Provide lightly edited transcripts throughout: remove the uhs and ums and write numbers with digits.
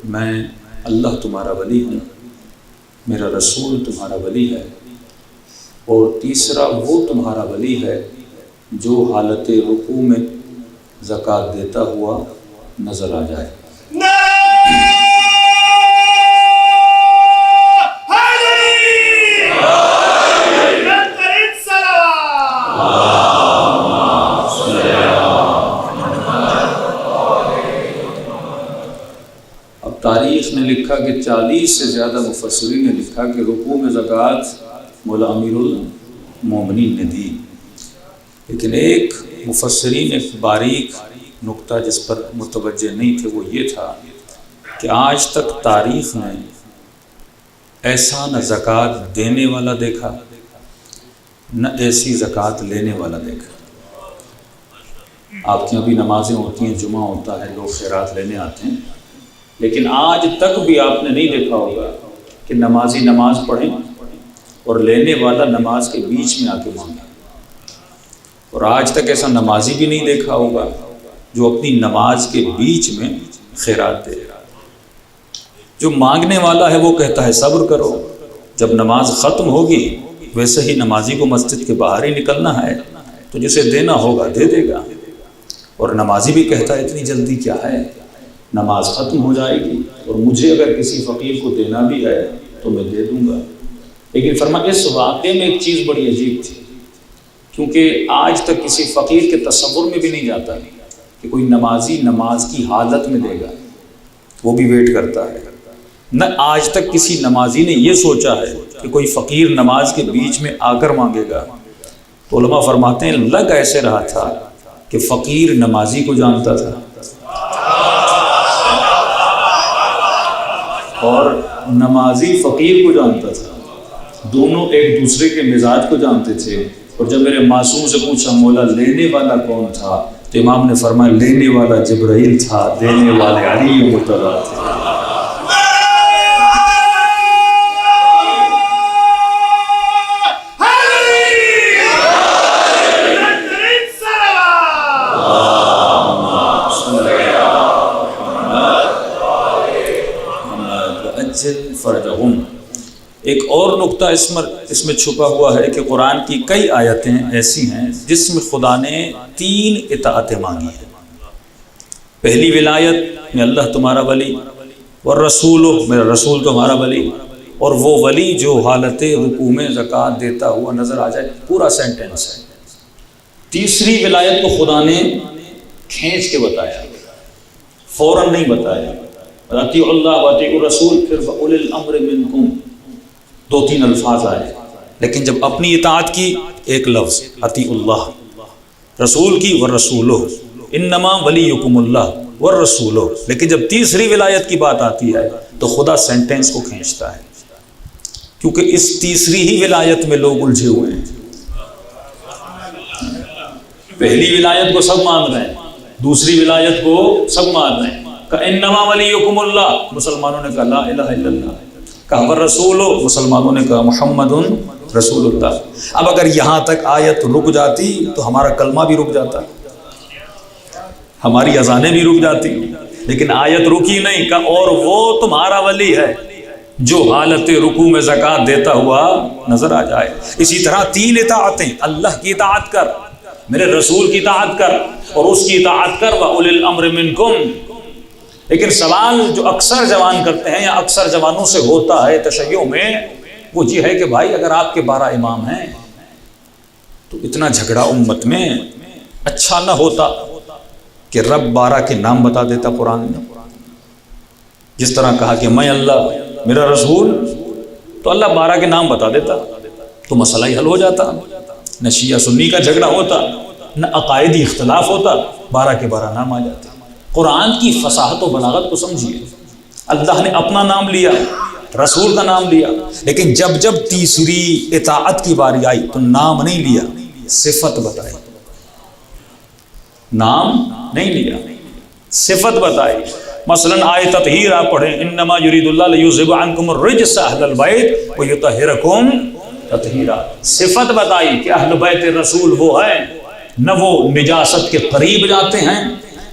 میں اللہ تمہارا ولی ہوں، میرا رسول تمہارا ولی ہے، اور تیسرا وہ تمہارا ولی ہے جو حالت رکوع میں زکوٰۃ دیتا ہوا نظر آ جائے۔ تاریخ نے لکھا کہ 40 سے زیادہ مفسرین نے لکھا کہ رکوع میں زکوٰۃ مولا امیر المومنین نے دی، لیکن ایک مفسرین ایک باریک نقطہ جس پر متوجہ نہیں تھے وہ یہ تھا کہ آج تک تاریخ میں ایسا نہ زکوٰۃ دینے والا دیکھا نہ ایسی زکوٰۃ لینے والا دیکھا۔ آپ کے یہاں بھی نمازیں ہوتی ہیں، جمعہ ہوتا ہے، لوگ خیرات لینے آتے ہیں، لیکن آج تک بھی آپ نے نہیں دیکھا ہوگا کہ نمازی نماز پڑھیں اور لینے والا نماز کے بیچ میں آ کے مانگے، اور آج تک ایسا نمازی بھی نہیں دیکھا ہوگا جو اپنی نماز کے بیچ میں خیرات دے۔ جو مانگنے والا ہے وہ کہتا ہے صبر کرو، جب نماز ختم ہوگی ویسے ہی نمازی کو مسجد کے باہر ہی نکلنا ہے تو جسے دینا ہوگا دے دے گا، اور نمازی بھی کہتا ہے اتنی جلدی کیا ہے، نماز ختم ہو جائے گی اور مجھے اگر کسی فقیر کو دینا بھی ہے تو میں دے دوں گا۔ لیکن فرمایا اس واقعے میں ایک چیز بڑی عجیب تھی، کیونکہ آج تک کسی فقیر کے تصور میں بھی نہیں جاتا کہ کوئی نمازی نماز کی حالت میں دے گا، وہ بھی ویٹ کرتا ہے۔ نہ آج تک کسی نمازی نے یہ سوچا ہے کہ کوئی فقیر نماز کے بیچ میں آ کر مانگے گا۔ تو علماء فرماتے ہیں لگ ایسے رہا تھا کہ فقیر نمازی کو جانتا تھا اور نمازی فقیر کو جانتا تھا، دونوں ایک دوسرے کے مزاج کو جانتے تھے۔ اور جب میرے معصوم سے پوچھا مولا لینے والا کون تھا تو امام نے فرمایا لینے والا جبرائیل تھا، دینے والے علی مرتضیٰ تھے۔ فرجہم۔ ایک اور نقطہ اس میں چھپا ہوا ہے کہ قرآن کی کئی آیتیں ایسی ہیں جس میں خدا نے 3 اطاعتیں مانگی ہیں۔ پہلی ولایت میں اللہ تمہارا ولی، والرسول میرا رسول تمہارا ولی، اور وہ ولی جو حالت رکوع میں زکوٰۃ دیتا ہوا نظر آ جائے، پورا سینٹنس ہے۔ تیسری ولایت کو خدا نے کھینچ کے بتایا، فوراً نہیں بتایا، اطیعوا اللہ واطیعوا الرسول، پھر وَأُولِي الْأَمْرِ مِنْكُمْ، 2-3 الفاظ آئے۔ لیکن جب اپنی اطاعت کی ایک لفظ اطیعوا اللہ، رسول کی والرسولہ، انما ولیکم اللہ والرسولہ، لیکن جب تیسری ولایت کی بات آتی ہے تو خدا سینٹنس کو کھینچتا ہے، کیونکہ اس تیسری ہی ولایت میں لوگ الجھے ہوئے ہیں۔ پہلی ولایت کو سب مان رہے ہیں، دوسری ولایت کو سب مان رہے ہیں۔ انما ولیکم اللہ، مسلمانوں نے کہا لا الہ الا اللہ، کہا والرسول، مسلمانوں نے کہا محمد رسول اللہ۔ اب اگر یہاں تک آیت رک جاتی تو ہمارا کلمہ بھی رک جاتا، ہماری اذانیں بھی رک جاتی، لیکن آیت رکی نہیں، کہا اور وہ تمہارا ولی ہے جو حالت رکوع میں زکوٰۃ دیتا ہوا نظر آ جائے۔ اسی طرح 3 اطاعتیں، اللہ کی اطاعت کر، میرے رسول کی اطاعت کر، اور اس کی اطاعت کر وَأُولِي الْأَمْرِ مِنْكُمْ۔ لیکن سوال جو اکثر جوان کرتے ہیں یا اکثر جوانوں سے ہوتا ہے تشیع میں، وہ یہ ہے کہ بھائی اگر آپ کے 12 امام ہیں تو اتنا جھگڑا امت میں، اچھا نہ ہوتا کہ رب 12 کے نام بتا دیتا قرآن میں، جس طرح کہا کہ میں اللہ میرا رسول، تو اللہ 12 کے نام بتا دیتا تو مسئلہ ہی حل ہو جاتا، نہ شیعہ سنی کا جھگڑا ہوتا، نہ عقائدی اختلاف ہوتا، 12 کے 12 نام آ جاتے۔ قرآن کی فصاحت و بلاغت کو سمجھیے، اللہ نے اپنا نام لیا، رسول کا نام لیا، لیکن جب تیسری اطاعت کی باری آئی تو نام نہیں لیا، صفت بتائی، نام نہیں لیا، صفت بتائی۔ مثلا آیت تطہیر آپ پڑھیں، انما یرید اللہ لیذھب عنکم الرجس اہل البیت ویطہرکم تطہیرا، صفت بتائی کہ اہل بیت رسول وہ ہیں، نہ وہ نجاست کے قریب جاتے ہیں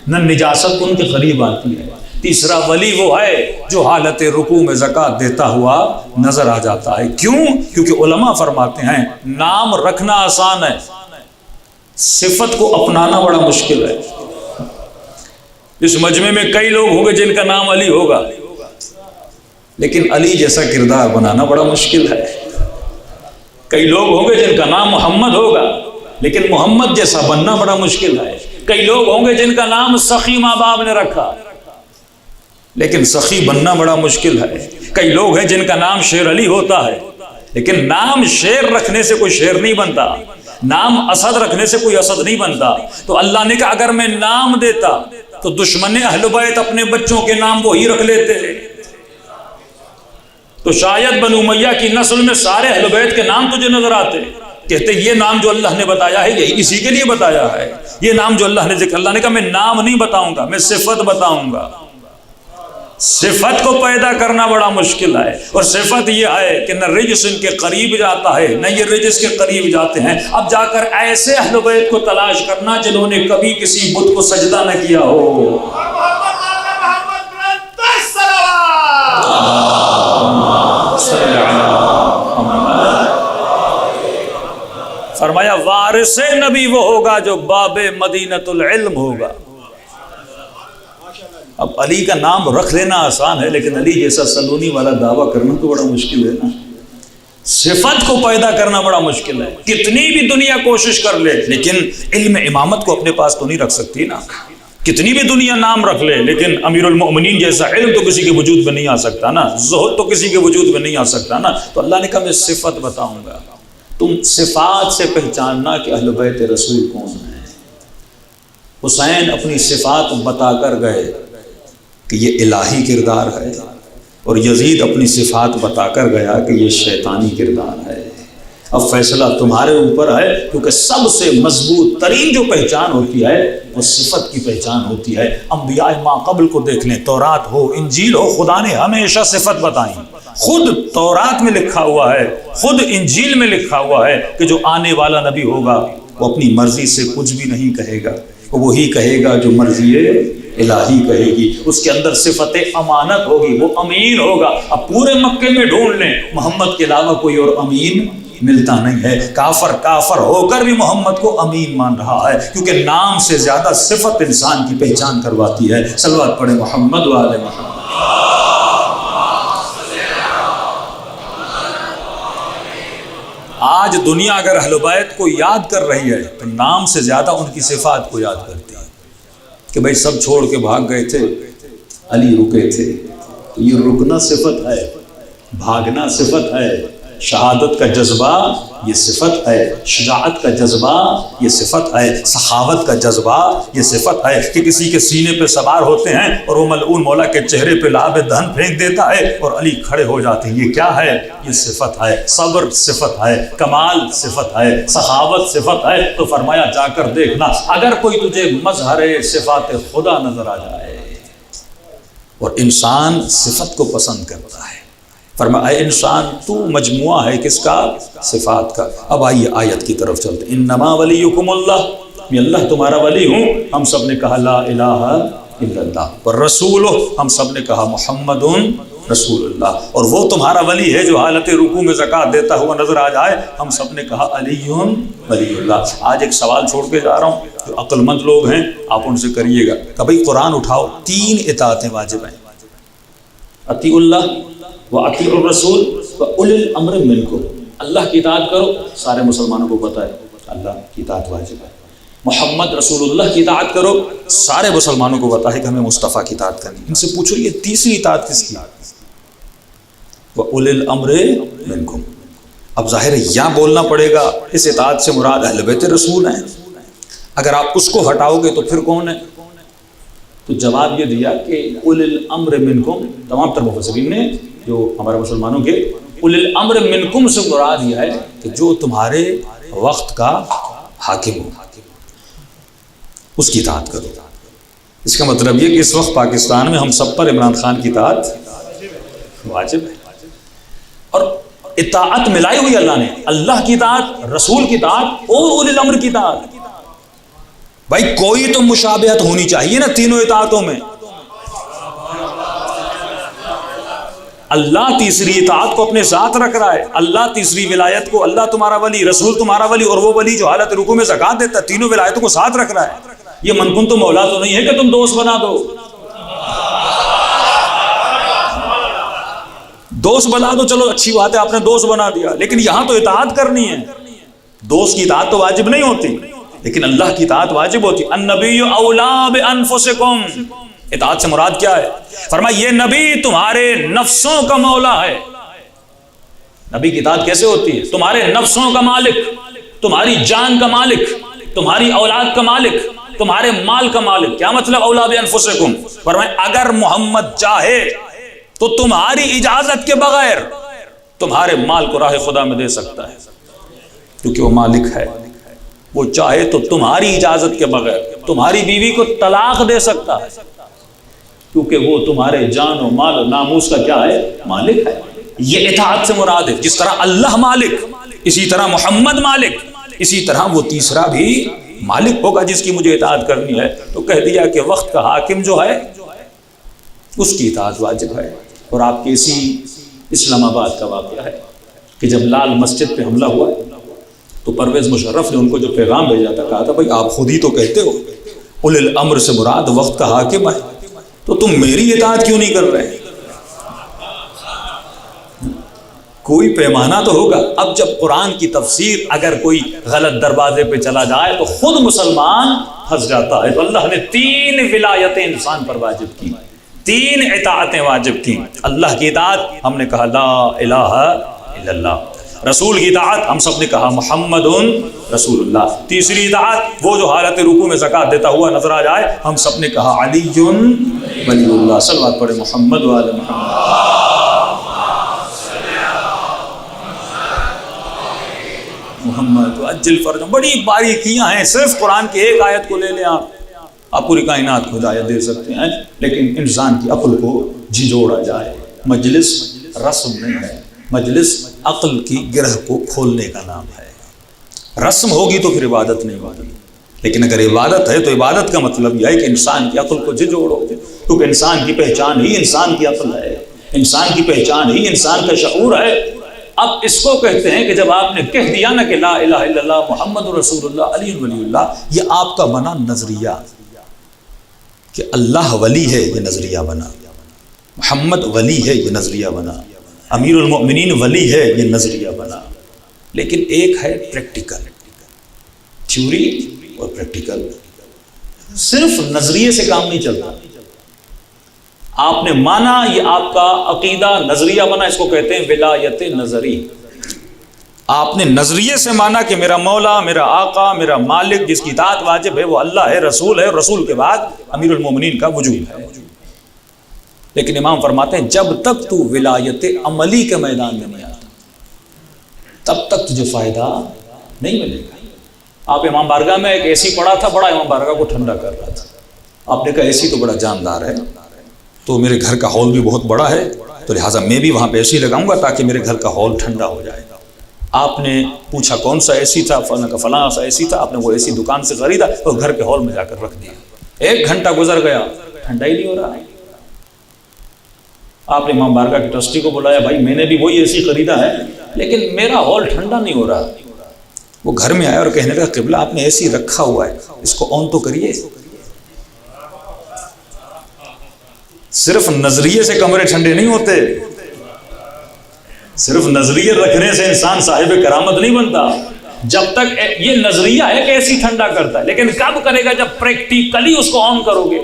نہ نجاست ان کے قریب آتی ہے، تیسرا ولی وہ ہے جو حالت رکوع میں زکوٰۃ دیتا ہوا نظر آ جاتا ہے. کیوں؟ کیونکہ علماء فرماتے ہیں نام رکھنا آسان ہے، صفت کو اپنانا بڑا مشکل ہے. اس مجمع میں کئی لوگ ہوں گے جن کا نام علی ہوگا، لیکن علی جیسا کردار بنانا بڑا مشکل ہے. کئی لوگ ہوں گے جن کا نام محمد ہوگا، لیکن محمد جیسا بننا بڑا مشکل ہے. کئی لوگ ہوں گے جن کا نام سخی ماں باپ نے رکھا، لیکن سخی بننا بڑا مشکل ہے. کئی لوگ ہیں جن کا نام شیر علی ہوتا ہے، لیکن نام شیر رکھنے سے کوئی شیر نہیں بنتا، نام اسد رکھنے سے کوئی اسد نہیں بنتا. تو اللہ نے کہا اگر میں نام دیتا تو دشمن اہل بیت اپنے بچوں کے نام وہی رکھ لیتے. تو شاید بنو امیہ کی نسل میں سارے اہل بیت کے نام تجھے نظر آتے، کہتے یہ نام جو اللہ نے بتایا ہے یہی اسی کے لیے بتایا ہے. یہ نام جو اللہ نے ذکر، اللہ نے کہا میں نام نہیں بتاؤں گا، میں صفت بتاؤں گا. صفت کو پیدا کرنا بڑا مشکل ہے، اور صفت یہ ہے کہ نہ رجس ان کے قریب جاتا ہے نہ یہ رجس کے قریب جاتے ہیں. اب جا کر ایسے اہل بیت کو تلاش کرنا جنہوں نے کبھی کسی بت کو سجدہ نہ کیا ہو. فرمایا وارث نبی وہ ہوگا جو باب مدینۃ العلم ہوگا. اب علی کا نام رکھ لینا آسان ہے، لیکن علی جیسا سلونی والا دعویٰ کرنا تو بڑا مشکل ہے نا. صفت کو پیدا کرنا بڑا مشکل ہے. کتنی بھی دنیا کوشش کر لے لیکن علم امامت کو اپنے پاس تو نہیں رکھ سکتی نا. کتنی بھی دنیا نام رکھ لے لیکن امیر المؤمنین جیسا علم تو کسی کے وجود میں نہیں آ سکتا نا، زہد تو کسی کے وجود میں نہیں آ سکتا نا. تو اللہ نے کہا میں صفت بتاؤں گا. تم صفات سے پہچاننا کہ اہل بیت رسول کون ہیں. حسین اپنی صفات بتا کر گئے کہ یہ الہی کردار ہے، اور یزید اپنی صفات بتا کر گیا کہ یہ شیطانی کردار ہے. اب فیصلہ تمہارے اوپر ہے، کیونکہ سب سے مضبوط ترین جو پہچان ہوتی ہے وہ صفت کی پہچان ہوتی ہے. انبیاء ما قبل کو دیکھ لیں، تورات ہو انجیل ہو، خدا نے ہمیشہ صفت بتائیں. خود تورات میں لکھا ہوا ہے، خود انجیل میں لکھا ہوا ہے کہ جو آنے والا نبی ہوگا وہ اپنی مرضی سے کچھ بھی نہیں کہے گا، وہی کہے گا جو مرضی الہی کہے گی. اس کے اندر صفت امانت ہوگی، وہ امین ہوگا. اب پورے مکے میں ڈھونڈ لیں، محمد کے علاوہ کوئی اور امین ملتا نہیں ہے. کافر ہو کر بھی محمد کو امین مان رہا ہے، کیونکہ نام سے زیادہ صفت انسان کی پہچان کرواتی ہے. صلوات پڑھے محمد و آل محمد. آج دنیا اگر اہل بیت کو یاد کر رہی ہے تو نام سے زیادہ ان کی صفات کو یاد کرتی ہے کہ بھائی سب چھوڑ کے بھاگ گئے تھے، علی رکے تھے. تو یہ رکنا صفت ہے، بھاگنا صفت ہے. شہادت کا جذبہ یہ صفت ہے، شجاعت کا جذبہ یہ صفت ہے، سخاوت کا جذبہ یہ صفت ہے کہ کسی کے سینے پہ سوار ہوتے ہیں اور وہ ملعون مولا کے چہرے پہ لعاب دہن پھینک دیتا ہے اور علی کھڑے ہو جاتے ہیں. یہ کیا ہے؟ یہ صفت ہے. صبر صفت ہے، کمال صفت ہے، سخاوت صفت ہے. تو فرمایا جا کر دیکھنا اگر کوئی تجھے مظہر صفات خدا نظر آ جائے. اور انسان صفت کو پسند کرتا ہے. فرمایا اے انسان تو مجموعہ ہے کس کا؟ صفات کا. اب آئیے آیت کی طرف چلتے. انما ولیکم اللہ، میں اللہ تمہارا ولی ہوں. ہم سب نے کہا لا الہ الا اللہ. والرسول، ہم سب نے کہا محمد رسول اللہ. اور وہ تمہارا ولی ہے جو حالت رکوع میں زکوٰۃ دیتا ہوا نظر آ جائے. ہم سب نے کہا علی ولی اللہ. آج ایک سوال چھوڑ کے جا رہا ہوں، جو عقل مند لوگ ہیں آپ ان سے کریے گا کہ بھائی قرآن اٹھاؤ، 3 اطاعتیں واجب ہیں. اطیعوا اللہ وَأَطِيعُوا الرَّسُولَ وَأُولِي الْأَمْرِ مِنْكُمْ. اللہ کی اطاعت کرو، سارے مسلمانوں کو پتہ ہے اللہ کی اطاعت واجب ہے. محمد رسول اللہ کی اطاعت کرو، سارے مسلمانوں کو پتہ ہے کہ ہمیں مصطفیٰ کی اطاعت کرنی. ان سے پوچھو یہ تیسری اطاعت کس کی؟ وَأُولِي الْأَمْرِ مِنْكُمْ. اب ظاہر ہے یہاں بولنا پڑے گا اس اطاعت سے مراد اہل بیت رسول ہیں. اگر آپ اس کو ہٹاؤ گے تو پھر کون ہے؟ تو جواب یہ دیا کہ اُولِي الْأَمْرِ مِنْكُمْ. تمام تر مفسرین نے جو ہمارے مسلمانوں کے اُولِي الْأَمْرِ مِنْكُمْ سے مراد یہ ہے کہ جو تمہارے وقت کا حاکم ہو اس کی اطاعت کرو. اس کا مطلب یہ کہ اس وقت پاکستان میں ہم سب پر عمران خان کی اطاعت واجب ہے. اور اطاعت ملائی ہوئی اللہ نے، اللہ کی اطاعت، رسول کی اطاعت اور اُولِي الْأَمْرِ کی اطاعت. بھائی کوئی تو مشابہت ہونی چاہیے نا تینوں اطاعتوں میں. اللہ تیسری اطاعت کو اپنے ساتھ رکھ رہا ہے، اللہ تیسری ولایت کو، اللہ تمہارا ولی، رسول تمہارا ولی، اور وہ ولی جو حالت رکوع میں زکات دیتا ہے، تینوں ولایتوں کو ساتھ رکھ رہا ہے۔ یہ من کنتم مولا تو نہیں ہے کہ تم دوست بنا دو، دوست بنا دو، چلو اچھی بات ہے آپ نے دوست بنا دیا، لیکن یہاں تو اطاعت کرنی ہے۔ دوست کی اطاعت تو واجب نہیں ہوتی، لیکن اللہ کی اطاعت واجب ہوتی۔ النبی اولا بانفسکم، اطاعت سے مراد کیا ہے؟ فرمایا یہ نبی تمہارے نفسوں کا مولا ہے۔ نبی کی اطاعت کیسے ہوتی ہے؟ تمہارے نفسوں کا مالک، تمہاری جان کا مالک، تمہاری اولاد کا مالک، تمہارے مال کا مالک۔ کیا مطلب اولا بانفسکم؟ فرمایا اگر محمد چاہے تو تمہاری اجازت کے بغیر تمہارے مال کو راہ خدا میں دے سکتا ہے، کیونکہ وہ مالک ہے۔ وہ چاہے تو تمہاری اجازت کے بغیر تمہاری بیوی کو طلاق دے سکتا ہے، کیونکہ وہ تمہارے جان و مال و ناموس کا کیا ہے؟ مالک ہے۔ یہ اطاعت سے مراد ہے۔ جس طرح اللہ مالک، اسی طرح محمد مالک، اسی طرح وہ تیسرا بھی مالک ہوگا جس کی مجھے اطاعت کرنی ہے۔ تو کہہ دیا کہ وقت کا حاکم جو ہے اس کی اطاعت واجب ہے۔ اور آپ کے اسی اسلام آباد کا واقعہ ہے کہ جب لال مسجد پہ حملہ ہوا تو پرویز مشرف نے ان کو جو پیغام بھیجا تھا، کہا تھا بھائی آپ خود ہی تو کہتے ہو اولی الامر سے مراد وقت کا حاکم ہے، تو تم میری اطاعت کیوں نہیں کر رہے؟ کوئی پیمانہ تو ہوگا۔ اب جب قرآن کی تفسیر اگر کوئی غلط دروازے پہ چلا جائے تو خود مسلمان پھنس جاتا ہے۔ تو اللہ نے 3 ولایتیں انسان پر واجب کی، 3 اطاعتیں واجب کی۔ اللہ کی اطاعت ہم نے کہا لا الہ الا اللہ، رسول کی اطاعت ہم سب نے کہا محمد رسول اللہ، تیسری اطاعت وہ جو حالت رکوع میں زکات دیتا ہوا نظر آ جائے ہم سب نے کہا علی ولی اللہ۔ صلوات پڑھے محمد وعلی محمد۔ محمد عجل فرج، بڑی باریکیاں ہیں، صرف قرآن کی ایک آیت کو لے لیں آپ پوری کائنات کو ہدایت دے سکتے ہیں، لیکن انسان کی عقل کو جھنجھوڑا جائے۔ مجلس رسم نہیں ہے، مجلس عقل کی گرہ کو کھولنے کا نام ہے۔ رسم ہوگی تو پھر عبادت نہیں ہوگی، لیکن اگر عبادت ہے تو عبادت کا مطلب یہ ہے کہ انسان کی عقل کو جھنجھوڑو، کیونکہ انسان کی پہچان ہی انسان کی عقل ہے، انسان کی پہچان ہی انسان کا شعور ہے۔ اب اس کو کہتے ہیں کہ جب آپ نے کہہ دیا نا کہ لا الہ الا اللہ محمد رسول اللہ علی ولی اللہ، یہ آپ کا بنا نظریہ کہ اللہ ولی ہے، یہ نظریہ بنا، محمد ولی ہے، یہ نظریہ بنا، امیر المؤمنین ولی ہے، یہ نظریہ بنا۔ لیکن ایک ہے پریکٹیکل، تھیوری اور پریکٹیکل۔ صرف نظریے سے کام نہیں چلتا۔ آپ نے مانا، یہ آپ کا عقیدہ نظریہ بنا، اس کو کہتے ہیں ولایت نظری۔ آپ نے نظریے سے مانا کہ میرا مولا، میرا آقا، میرا مالک جس کی اطاعت واجب ہے وہ اللہ ہے، رسول ہے، رسول کے بعد امیر المومنین کا وجود ہے۔ لیکن امام فرماتے ہیں جب تک تو ولایت عملی کے میدان میں نہیں آتا تب تک تجھے فائدہ نہیں ملے گا۔ آپ امام بارگاہ میں ایک اے سی پڑا تھا، بڑا امام بارگاہ کو ٹھنڈا کر رہا تھا۔ آپ نے کہا اے سی تو بڑا جاندار ہے، تو میرے گھر کا ہال بھی بہت بڑا ہے، تو لہٰذا میں بھی وہاں پہ اے سی لگاؤں گا تاکہ میرے گھر کا ہال ٹھنڈا ہو جائے۔ آپ نے پوچھا کون سا اے سی تھا؟ فلاں سا اے سی تھا۔ آپ نے وہ اے سی دکان سے خریدا اور گھر کے ہال میں جا کر رکھ دیا۔ 1 گھنٹہ گزر گیا، ٹھنڈا ہی نہیں ہو رہا۔ آپ نے امام بارگاہ کے ٹرسٹی کو بلایا، بھائی میں نے بھی وہی اے سی خریدا ہے لیکن میرا ہال ٹھنڈا نہیں ہو رہا۔ وہ گھر میں آیا اور کہنے لگا قبلہ آپ نے اے سی رکھا ہوا ہے، اس کو آن تو کریے۔ صرف نظریے سے کمرے ٹھنڈے نہیں ہوتے، صرف نظریے رکھنے سے انسان صاحب کرامت نہیں بنتا۔ جب تک یہ نظریہ ہے کہ ایسی ٹھنڈا کرتا ہے، لیکن کب کرے گا؟ جب پریکٹیکلی اس کو آن کرو گے۔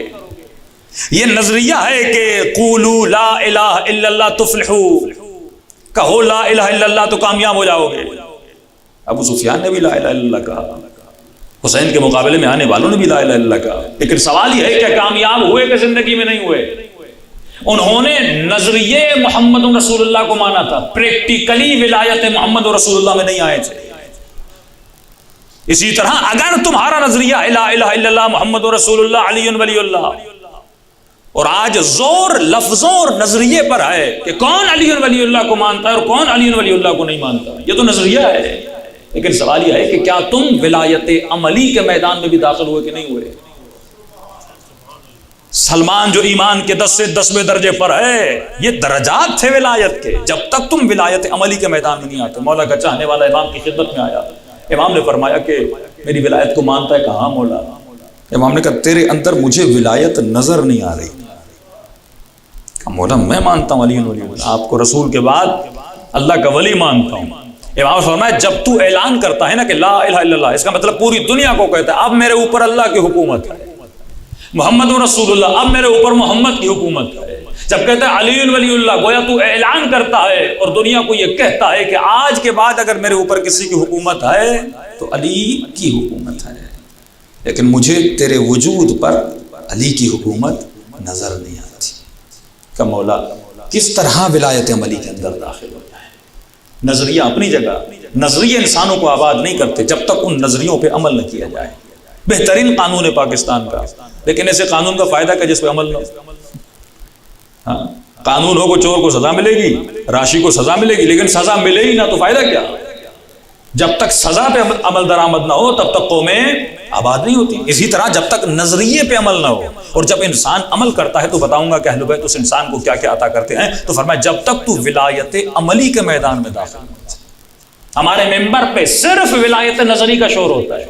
یہ نظریہ ہے کہ قولوا لا الہ الا اللہ تفلحوا، کہو لا الہ الا اللہ تو کامیاب ہو جاؤ گے۔ ابو سفیان نے بھی لا الہ الا اللہ کہا، حسین کے مقابلے میں آنے والوں نے بھی لا الہ الا اللہ کہا، لیکن سوال یہ ہے کہ کامیاب ہوئے کہ زندگی میں نہیں ہوئے؟ انہوں نے نظریے محمد رسول اللہ کو مانا تھا، پریکٹیکلی ولایت محمد رسول اللہ میں نہیں آئے تھے۔ اسی طرح اگر تمہارا نظریہ لا الہ الا اللہ محمد رسول اللہ علی ولی اللہ، اور آج زور لفظوں اور نظریے پر ہے کہ کون علی ولی اللہ کو مانتا ہے اور کون علی ولی اللہ کو نہیں مانتا، یہ تو نظریہ ہے۔ لیکن سوال یہ ہے کہ کیا تم ولایت عملی کے میدان میں بھی داخل ہوئے کہ نہیں ہوئے؟ سلمان جو ایمان کے 10 سے 10ویں درجے پر ہے، یہ درجات تھے ولایت کے. جب تک تم ولایت عملی کے میدان میں نہیں آتے. مولا کا چاہنے والا امام کی خدمت میں آیا، امام نے فرمایا کہ میری ولایت کو مانتا ہے؟ کہاں مولا. امام نے کہا تیرے اندر مجھے ولایت نظر نہیں آ رہی. کہا مولا میں مانتا ہوں علی ولی اللہ، آپ کو رسول کے بعد اللہ کا ولی مانتا ہوں. امام فرمایا جب تو اعلان کرتا ہے نا کہ لا الہ الا اللہ، اس کا مطلب پوری دنیا کو کہتا ہے اب میرے اوپر اللہ کی حکومت ہے، محمد رسول اللہ، اب میرے اوپر محمد کی حکومت ہے. جب کہتا ہے علی ولی اللہ، گویا تو اعلان کرتا ہے اور دنیا کو یہ کہتا ہے کہ آج کے بعد اگر میرے اوپر کسی کی حکومت ہے تو علی کی حکومت ہے، لیکن مجھے تیرے وجود پر علی کی حکومت نظر نہیں آتی. کہ مولا کس طرح ولایت عملی کے اندر داخل ہو جائے. نظریہ اپنی جگہ، نظریے انسانوں کو آباد نہیں کرتے جب تک ان نظریوں پہ عمل نہ کیا جائے. بہترین قانون ہے پاکستان کا، لیکن ایسے قانون کا فائدہ کیا جس پہ عمل نہ ہو. ہاں قانون ہو کو چور کو سزا ملے گی، راشی کو سزا ملے گی، لیکن سزا ملے ہی نہ تو فائدہ کیا. جب تک سزا پہ عمل درآمد نہ ہو تب تک قومیں آباد نہیں ہوتی. اسی طرح جب تک نظریے پہ عمل نہ ہو، اور جب انسان عمل کرتا ہے تو بتاؤں گا کہ اہل بیت اس انسان کو کیا کیا عطا کرتے ہیں. تو فرمایا جب تک تو ولایت عملی کے میدان میں داخل ہو. ہمارے ممبر پہ صرف ولایت نظری کا شور ہوتا ہے،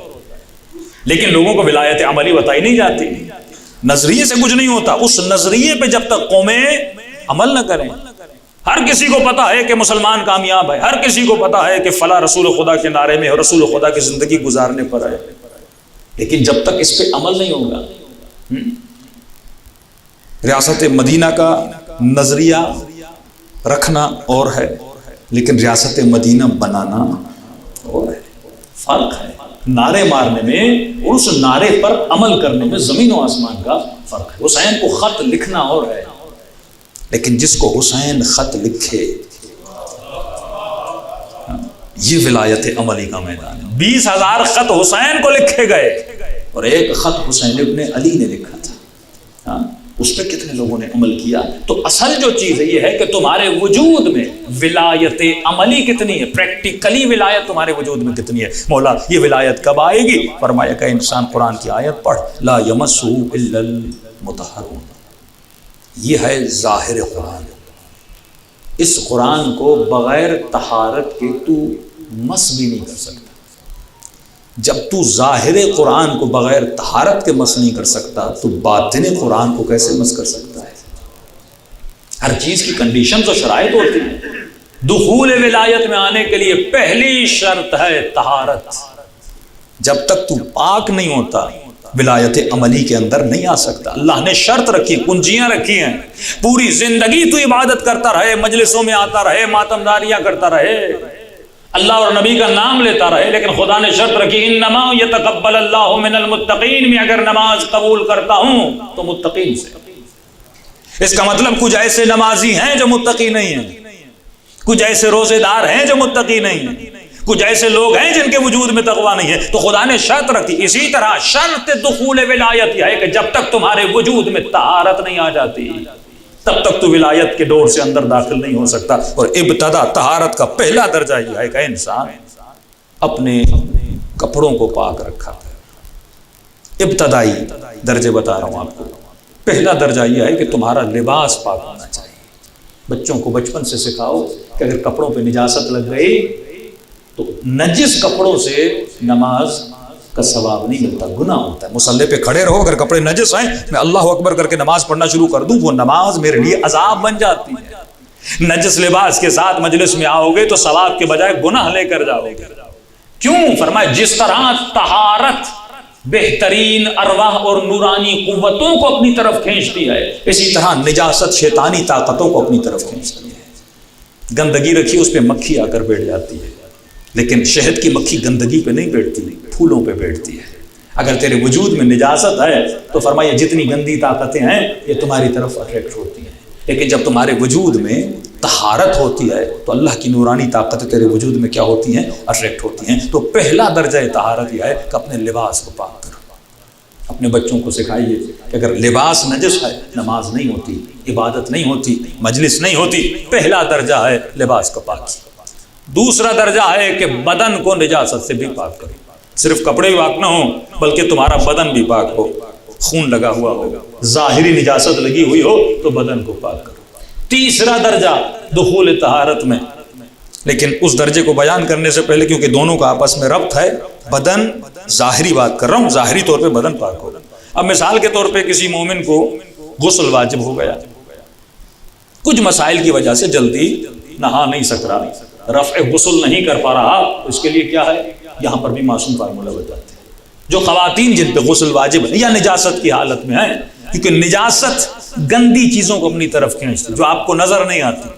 لیکن لوگوں کو ولایت عملی بتائی نہیں جاتی. نظریے سے کچھ نہیں ہوتا. اس نظریے پہ جب تک قومیں عمل نہ کریں. ہر کسی کو پتا ہے کہ مسلمان کامیاب ہے، ہر کسی کو پتا ہے کہ فلاں رسول خدا کے نعرے میں اور رسول خدا کی زندگی گزارنے پر ہے، لیکن جب تک اس پہ عمل نہیں ہوگا. ریاست مدینہ کا نظریہ رکھنا اور ہے، لیکن ریاست مدینہ بنانا اور ہے. فرق ہے نعرے مارنے میں اور اس نعرے پر عمل کرنے میں زمین و آسمان کا فرق ہے. حسین کو خط لکھنا اور ہے، لیکن جس کو حسین خط لکھے یہ ولایت عملی کا میدان ہے. 20,000 خط حسین کو لکھے گئے اور ایک خط حسین ابن علی نے لکھا تھا. اس پہ کتنے لوگوں نے عمل کیا؟ تو اصل جو چیز ہے یہ ہے کہ تمہارے وجود میں ولایت عملی کتنی ہے، پریکٹیکلی ولایت تمہارے وجود میں کتنی ہے. مولا یہ ولایت کب آئے گی؟ فرمایا کہ انسان قرآن کی آیت پڑھ، لا یمسہ الا المطہرون. یہ ہے ظاہر قرآن. اس قرآن کو بغیر طہارت کے تو مس بھی نہیں کر سکتا. جب تو ظاہر قرآن کو بغیر طہارت کے مس نہیں کر سکتا تو باطن قرآن کو کیسے مس کر سکتا ہے؟ ہر چیز کی کنڈیشنز اور شرائط ہوتی ہیں. دخول ولایت میں آنے کے لیے پہلی شرط ہے طہارت. جب تک تو پاک نہیں ہوتا ولایت عملی کے اندر نہیں آ سکتا. اللہ نے شرط رکھی، کنجیاں رکھی ہیں. پوری زندگی تو عبادت کرتا رہے، مجلسوں میں آتا رہے، ماتمداریاں کرتا رہے، اللہ اور نبی کا نام لیتا رہے، لیکن خدا نے شرط رکھی انما یتقبل اللہ من المتقین. میں اگر نماز قبول کرتا ہوں تو متقین سے. اس کا مطلب کچھ ایسے نمازی ہیں جو متقی نہیں ہیں، کچھ ایسے روزے دار ہیں جو متقی نہیں ہیں، کچھ ایسے لوگ ہیں جن کے وجود میں تقویٰ نہیں ہے. تو خدا نے شرط رکھی. اسی طرح شرط دخول ولایت یہ ہے کہ جب تک تمہارے وجود میں طہارت نہیں آ جاتی تب تک تو ولایت کے ڈور سے اندر داخل نہیں ہو سکتا. اور ابتدا طہارت کا پہلا درجہ یہ ہے کہ انسان اپنے کپڑوں کو پاک رکھا. ابتدائی درجے بتا رہا ہوں آپ کو. پہلا درجہ یہ ہے کہ تمہارا لباس پاک ہونا چاہیے. بچوں کو بچپن سے سکھاؤ کہ اگر کپڑوں پہ نجاست لگ گئی تو نجس کپڑوں سے نماز کا ثواب نہیں ملتا، گناہ ہوتا ہے. مصلی پہ کھڑے رہو، اگر کپڑے نجس ہیں میں اللہ اکبر کر کے نماز پڑھنا شروع کر دوں، وہ نماز میرے لیے عذاب بن جاتی ہے. نجس لباس کے ساتھ مجلس میں آؤ گے تو ثواب کے بجائے گناہ لے کر جاؤ گے. کیوں؟ فرمایا جس طرح طہارت بہترین ارواح اور نورانی قوتوں کو اپنی طرف کھینچتی ہے، اسی طرح نجاست شیطانی طاقتوں کو اپنی طرف کھینچتی ہے. گندگی رکھی اس پہ مکھی آ کر بیٹھ جاتی ہے، لیکن شہد کی مکھی گندگی پہ نہیں بیٹھتی، پھولوں پہ بیٹھتی ہے. اگر تیرے وجود میں نجاست ہے تو فرمایا جتنی گندی طاقتیں ہیں یہ تمہاری طرف اٹریکٹ ہوتی ہیں، لیکن جب تمہارے وجود میں طہارت ہوتی ہے تو اللہ کی نورانی طاقتیں تیرے وجود میں کیا ہوتی ہیں؟ اٹریکٹ ہوتی ہیں. تو پہلا درجہ طہارت یہ ہے کہ اپنے لباس کو پاک کرو. اپنے بچوں کو سکھائیے کہ اگر لباس نجس ہے نماز نہیں ہوتی، عبادت نہیں ہوتی، مجلس نہیں ہوتی. پہلا درجہ ہے لباس کو پاک. دوسرا درجہ ہے کہ بدن کو نجاست سے بھی پاک کرو. صرف کپڑے پاک نہ ہوں بلکہ تمہارا بدن بھی پاک ہو. خون لگا ہوا ہو، ظاہری نجاست لگی ہوئی ہو تو بدن کو پاک کرو۔ تیسرا درجہ دخول طہارت میں، لیکن اس درجے کو بیان کرنے سے پہلے کیونکہ دونوں کا آپس میں ربط ہے، بدن ظاہری بات کر رہا ہوں، ظاہری طور پہ بدن پاک ہو۔ اب مثال کے طور پہ کسی مومن کو غسل واجب ہو گیا، کچھ مسائل کی وجہ سے جلدی نہا نہیں سک رہا، رفع غسل نہیں کر پا رہا، اس کے لیے کیا ہے؟ یہاں پر بھی معصوم فارمولہ بتاتے ہیں۔ جو خواتین جن پہ غسل واجب ہے یا نجاست کی حالت میں ہیں، کیونکہ نجاست گندی چیزوں کو اپنی طرف کھینچتی جو آپ کو نظر نہیں آتی۔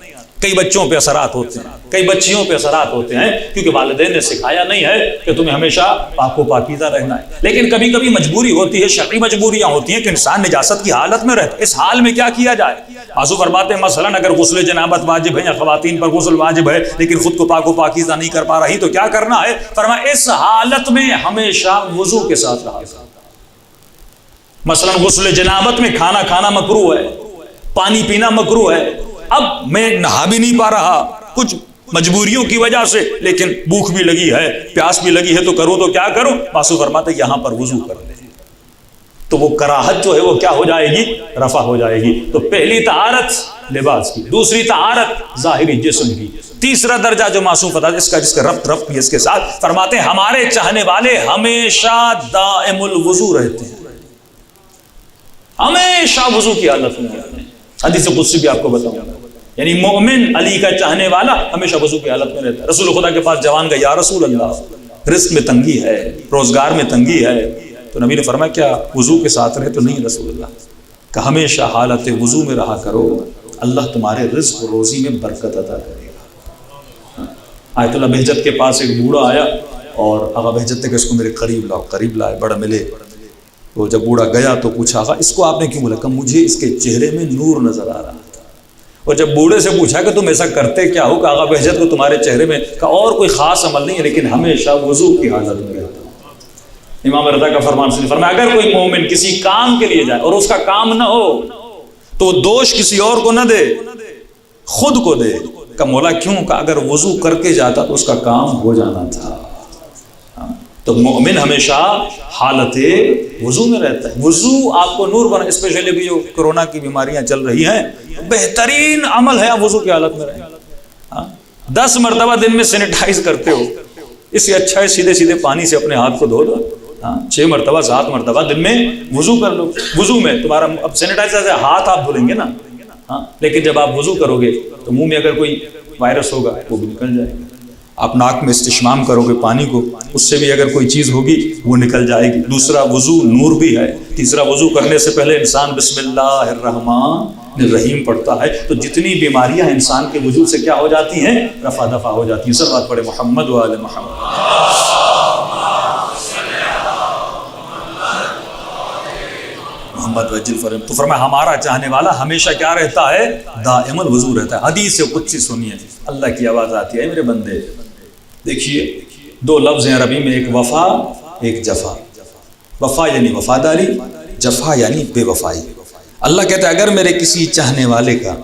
کئی بچوں پہ اثرات ہوتے ہیں، کئی بچیوں پہ اثرات ہوتے ہیں، کیونکہ والدین نے سکھایا نہیں ہے کہ تمہیں ہمیشہ پاک و پاکیزہ رہنا ہے۔ لیکن کبھی کبھی مجبوری ہوتی ہے، شرعی مجبوریاں ہوتی ہیں کہ انسان نجاست کی حالت میں رہتا ہے۔ اس حال میں کیا کیا جائے؟ آنسو فرماتے ہیں مثلاً اگر غسل جنابت واجب ہے یا خواتین پر غسل واجب ہے لیکن خود کو پاک و پاکیزہ نہیں کر پا رہی تو کیا کرنا ہے؟ فرمایا اس حالت میں ہمیشہ وضو کے ساتھ رہا۔ مثلاً غسل جنابت میں کھانا کھانا مکروہ ہے، پانی پینا مکروہ ہے، اب میں نہا بھی نہیں پا رہا کچھ مجبوریوں کی وجہ سے، لیکن بھوک بھی لگی ہے، پیاس بھی لگی ہے، تو کروں تو کیا کروں؟ معصوم فرماتے یہاں پر وضو کر لیں، تو وہ کراہت جو ہے وہ کیا ہو جائے گی؟ رفع ہو جائے گی۔ تو پہلی طہارت لباس کی، دوسری طہارت ظاہری جسم کی، تیسرا درجہ جو معصوم فتح جس کا ربط بھی اس کے ساتھ، فرماتے ہیں ہمارے چاہنے والے ہمیشہ دائم الوضو رہتے ہیں، ہمیشہ وضو کی حالت میں رہتے ہیں۔ حدیث قدسی بھی آپ کو بتاؤں گا، یعنی مومن علی کا چاہنے والا ہمیشہ وضو کی حالت میں رہتا ہے۔ رسول خدا کے پاس جوان گئے، یا رسول اللہ رزق میں تنگی ہے، روزگار میں تنگی ہے، تو نبی نے فرمایا کیا وضو کے ساتھ رہے؟ تو نہیں رسول اللہ، کہ ہمیشہ حالت وضو میں رہا کرو، اللہ تمہارے رزق و روزی میں برکت عطا کرے گا۔ آیت اللہ بہجت کے پاس ایک بوڑھا آیا اور آقا بہجت نے کہ اس کو میرے قریب لائے، بڑا ملے۔ تو جب بوڑھا گیا تو پوچھا آقا اس کو آپ نے کیوں بولا؟ کہ مجھے اس کے چہرے میں نور نظر آ رہا تھا۔ اور جب بوڑھے سے پوچھا کہ تم ایسا کرتے کیا ہو؟ کہ آقا بہجت کو تمہارے چہرے میں کہ اور کوئی خاص عمل نہیں ہے لیکن ہمیشہ وضو کی حالت میں رہتا ہوں۔ امام رضا کا فرمان سنیے، فرمایا اگر کوئی مومن کسی کام کے لیے جائے اور اس کا کام نہ ہو تو دوش کسی اور کو نہ دے، خود کو دے۔ کہ مولا کیوں؟ کہ اگر وضو کر کے جاتا تو اس کا کام ہو جانا تھا۔ تو مومن ہمیشہ حالت وضو میں رہتا ہے۔ وضو آپ کو نور بنا، اسپیشلی بھی جو کرونا کی بیماریاں چل رہی ہیں، بہترین عمل ہے آپ وضو کی حالت میں رہیں۔ 10 مرتبہ دن میں سینیٹائز کرتے ہو، اس سے اچھا ہے سیدھے سیدھے پانی سے اپنے ہاتھ کو دھو دو۔ 6 مرتبہ 7 مرتبہ دن میں وضو کر لو۔ وضو میں تمہارا اب سینیٹائزر سے ہاتھ آپ دھلیں گے نا، لیکن جب آپ وضو کرو گے تو منہ میں اگر کوئی وائرس ہوگا وہ بھی نکل جائے گا۔ آپ ناک میں استشمام کرو گے پانی کو، اس سے بھی اگر کوئی چیز ہوگی وہ نکل جائے گی۔ دوسرا وضو نور بھی ہے۔ تیسرا وضو کرنے سے پہلے انسان بسم اللہ الرحمن الرحیم پڑھتا ہے، تو جتنی بیماریاں انسان کے وجود سے کیا ہو جاتی ہیں؟ رفع دفع ہو جاتی ہیں۔ سب بات پڑھے محمد و آل محمد۔ محمد وجل فرم۔ تو فرمایا ہمارا چاہنے والا ہمیشہ کیا رہتا ہے؟ دائم الوضو رہتا ہے۔ حدیث قدسی سنیے، اللہ کی آواز آتی ہے، میرے بندے دیکھیے 2 لفظ ہیں عربی میں، ایک وفا ایک جفا۔ وفا یعنی وفاداری، جفا یعنی بے وفائی۔ اللہ کہتا ہے اگر میرے کسی چاہنے والے کا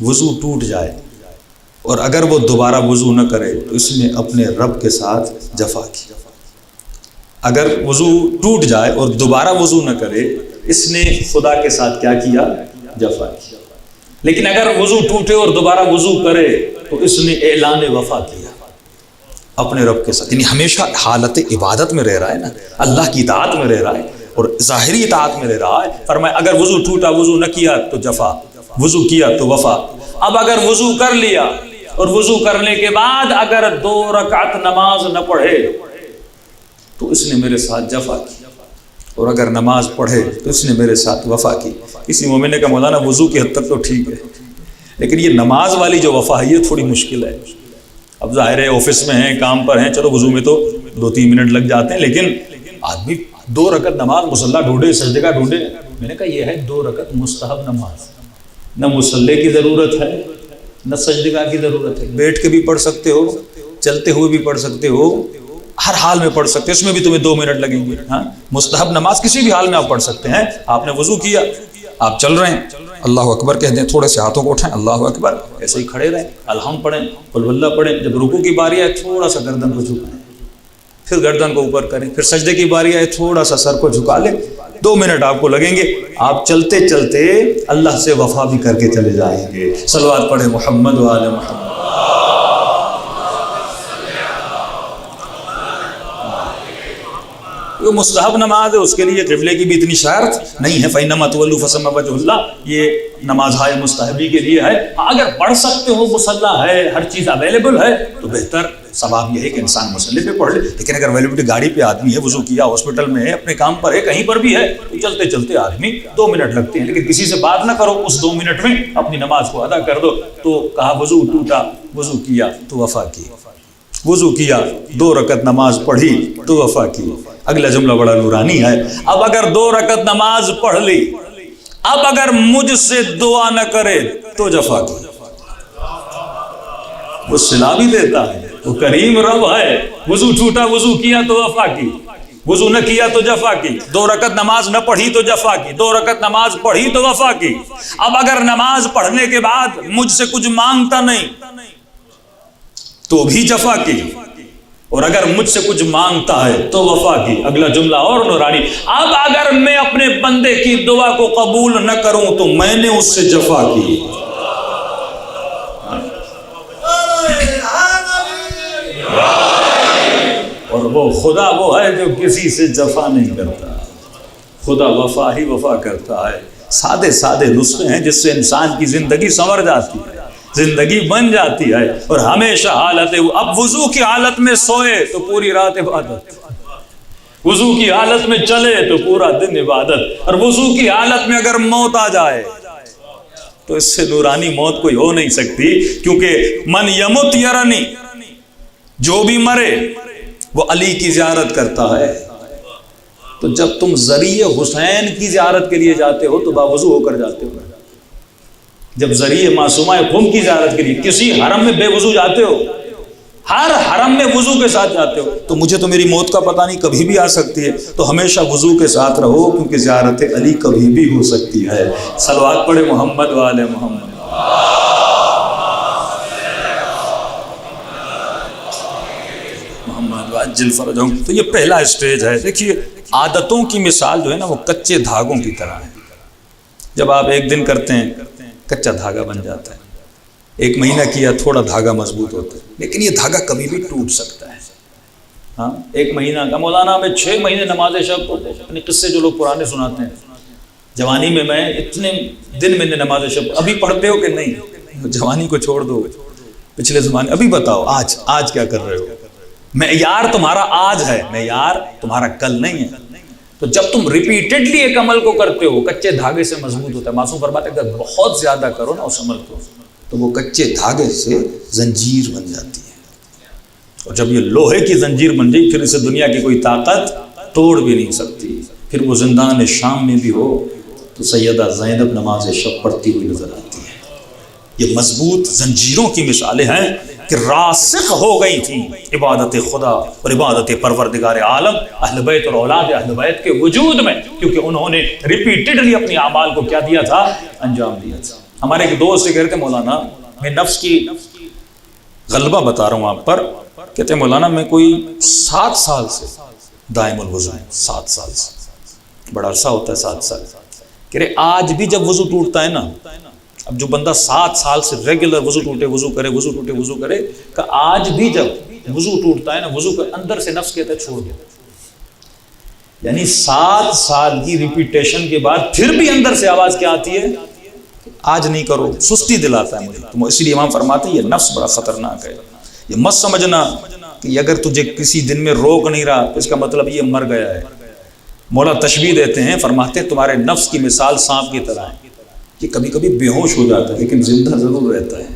وضو ٹوٹ جائے اور اگر وہ دوبارہ وضو نہ کرے تو اس نے اپنے رب کے ساتھ جفا کی۔ اگر وضو ٹوٹ جائے اور دوبارہ وضو نہ کرے اس نے خدا کے ساتھ کیا کیا؟ جفا کیا۔ لیکن اگر وضو ٹوٹے اور دوبارہ وضو کرے تو اس نے اعلان وفا کیا اپنے رب کے ساتھ، یعنی ہمیشہ حالت عبادت میں رہ رہا ہے نا، اللہ کی اطاعت میں رہ رہا ہے اور ظاہری اطاعت میں رہ رہا ہے۔ فرمایا اگر وضو ٹوٹا، وضو نہ کیا تو جفا، وضو کیا تو وفا۔ اب اگر وضو کر لیا اور وضو کرنے کے بعد اگر 2 رکعت نماز نہ پڑھے تو اس نے میرے ساتھ جفا کی، اور اگر نماز پڑھے تو اس نے میرے ساتھ وفا کی۔ کسی مومن نے کہا مولانا وضو کی حد تک تو ٹھیک ہے، لیکن یہ نماز والی جو وفا ہے یہ تھوڑی مشکل ہے۔ اب ظاہر ہے آفس میں ہیں، کام پر ہیں، چلو وضو میں تو 2-3 منٹ لگ جاتے ہیں، لیکن آدمی 2 رکعت نماز مصلی ڈھونڈے، سجدہ ڈھونڈے۔ میں نے کہا یہ ہے 2 رکعت مستحب نماز، نہ مصلی کی ضرورت ہے نہ سجدہ کی ضرورت ہے، بیٹھ کے بھی پڑھ سکتے ہو، چلتے ہوئے بھی پڑھ سکتے ہو، ہر حال میں پڑھ سکتے ہیں، اس میں بھی تمہیں 2 منٹ لگیں گے۔ مستحب نماز کسی بھی حال میں آپ پڑھ سکتے ہیں۔ آپ نے وضو کیا، آپ چل رہے ہیں، اللہ اکبر کہہ دیں، تھوڑے سے ہاتھوں کو اٹھائیں، اللہ اکبر، ایسے ہی کھڑے رہیں، الحمد پڑھیں، قل واللہ پڑھیں۔ جب رکوع کی باری آئے تھوڑا سا گردن کو جھکائیں، پھر گردن کو اوپر کریں، پھر سجدے کی باری آئے تھوڑا سا سر کو جھکا لیں، 2 منٹ آپ کو لگیں گے، آپ چلتے چلتے اللہ سے وفا بھی کر کے چلے جائیں گے۔ صلوات پڑھے محمد و آل محمد۔ وہ مستحب نماز ہے، اس کے لیے قبلے کی بھی اتنی شرط نہیں ہے۔ فَإِنَّمَا تُوَلُّوا فَثَمَّ وَجْهُ اللَّهِ، یہ نماز ہائے مستحبی کے لیے ہے۔ اگر پڑھ سکتے ہو، مصلی ہے، ہر چیز اویلیبل ہے، تو بہتر ثواب یہ ہے کہ انسان مصلی پہ پڑھ لے۔ لیکن اگر اویلیبلٹی گاڑی پہ آدمی ہے، وضو کیا، ہاسپٹل میں ہے، اپنے کام پر ہے، کہیں پر بھی ہے، تو چلتے چلتے آدمی 2 منٹ لگتے ہیں، لیکن کسی سے بات نہ کرو، اس 2 منٹ میں اپنی نماز کو ادا کر دو۔ تو کہا وضو ٹوٹا، وضو کیا تو وفا کی، وضو کیا 2 رکعت نماز پڑھی تو وفا کی۔ اگلا جملہ بڑا نورانی ہے۔ اب اگر 2 رکعت نماز پڑھ لی، اب اگر مجھ سے دعا نہ کرے تو جفا کی۔ وہ صلا بھی دیتا ہے، وہ کریم رب ہے۔ وضو ٹوٹا، وضو کیا تو وفا کی، وضو نہ کیا تو جفا کی، 2 رکعت نماز نہ پڑھی تو جفا کی، 2 رکعت نماز پڑھی تو وفا کی۔ اب اگر نماز پڑھنے کے بعد مجھ سے کچھ مانگتا نہیں تو بھی جفا کی، اور اگر مجھ سے کچھ مانگتا ہے تو وفا کی۔ اگلا جملہ اور نورانی، اب اگر میں اپنے بندے کی دعا کو قبول نہ کروں تو میں نے اس سے جفا کی۔ اور وہ خدا وہ ہے جو کسی سے جفا نہیں کرتا، خدا وفا ہی وفا کرتا ہے۔ سادے سادے نسخے ہیں جس سے انسان کی زندگی سنور جاتی ہے، زندگی بن جاتی ہے۔ اور ہمیشہ حالت، اب وضو کی حالت میں سوئے تو پوری رات عبادت، وضو کی حالت میں چلے تو پورا دن عبادت، اور وضو کی حالت میں اگر موت آ جائے تو اس سے نورانی موت کوئی ہو نہیں سکتی، کیونکہ من یمت یرنی، جو بھی مرے وہ علی کی زیارت کرتا ہے۔ تو جب تم ذریعہ حسین کی زیارت کے لیے جاتے ہو تو باوضو ہو کر جاتے ہو، جب ذریعہ معصومہ قم کی زیارت کے لیے کسی حرم میں بے وضو جاتے ہو، ہر حرم میں وضو کے ساتھ جاتے ہو، تو مجھے تو میری موت کا پتہ نہیں، کبھی بھی آ سکتی ہے، تو ہمیشہ وضو کے ساتھ رہو، کیونکہ زیارت علی کبھی بھی ہو سکتی ہے۔ صلوات پڑھے محمد و آل محمد۔ محمد وعجل فرجہم۔ تو یہ پہلا اسٹیج ہے۔ دیکھیے عادتوں کی مثال جو ہے نا، وہ کچے دھاگوں کی طرح ہے۔ جب آپ ایک دن کرتے ہیں کچا دھاگا بن جاتا ہے، 1 مہینہ کیا تھوڑا دھاگا مضبوط ہوتا ہے، لیکن یہ دھاگا کبھی بھی ٹوٹ سکتا ہے۔ ہاں 1 مہینہ کا، مولانا میں 6 مہینے نماز شب پڑھتے ہیں، اپنے قصے جو لوگ پرانے سناتے ہیں، جوانی میں میں اتنے دن میں نے نماز شب، ابھی پڑھتے ہو کہ نہیں؟ جوانی کو چھوڑ دو، پچھلے زمانے، ابھی بتاؤ آج کیا کر رہے ہو؟ معیار تمہارا آج ہے، معیار تمہارا کل نہیں ہے۔ تو جب تم ریپیٹڈلی ایک عمل کو کرتے ہو، کچے دھاگے سے مضبوط ہوتا ہے۔ معصوم فرماتے ہیں اگر بہت زیادہ کرو نا اس عمل کو، تو وہ کچے دھاگے سے زنجیر بن جاتی ہے، اور جب یہ لوہے کی زنجیر بن جائے پھر اسے دنیا کی کوئی طاقت توڑ بھی نہیں سکتی۔ پھر وہ زندان شام میں بھی ہو تو سیدہ زینب نماز شب پڑھتی ہوئی نظر آتی ہے۔ یہ مضبوط زنجیروں کی مثالیں ہیں کہ راسخ ہو گئی تھی عبادت خدا اور عبادت پروردگار عالم اہل بیت اور اولاد اہل بیت کے وجود میں، کیونکہ انہوں نے ریپیٹڈلی اپنی اعمال کو کیا دیا تھا؟ انجام دیا تھا۔ ہمارے ایک دوست سے کہتے ہیں مولانا میں نفس کی غلبہ بتا رہا ہوں آپ پر، کہتے ہیں مولانا میں کوئی 7 سال سے دائم الوضو ہوں، 7 سال سے، بڑا عرصہ ہوتا ہے 7 سال۔ کہہ رہے آج بھی جب وضو ٹوٹتا ہے نا، اب جو بندہ 7 سال سے ریگولر وضو ٹوٹے وضو کرے، وضو ٹوٹے وضو کرے، کہ آج بھی جب وضو ٹوٹتا ہے نا، وضو کے اندر سے نفس کہتا ہے چھوڑ دو۔ یعنی 7 سال کی ریپیٹیشن کے بعد پھر بھی اندر سے آواز کیا آتی ہے؟ آج نہیں کرو، سستی دلاتا ہے مجھے۔ تو اس لیے امام فرماتے ہیں یہ نفس بڑا خطرناک ہے، یہ مت سمجھنا کہ اگر تجھے کسی دن میں روک نہیں رہا تو اس کا مطلب یہ مر گیا ہے۔ مولا تشبیہ دیتے ہیں، فرماتے ہیں تمہارے نفس کی مثال سانپ کی طرح ہے، یہ کبھی کبھی بے ہوش ہو جاتا ہے لیکن زندہ ضرور رہتا ہے،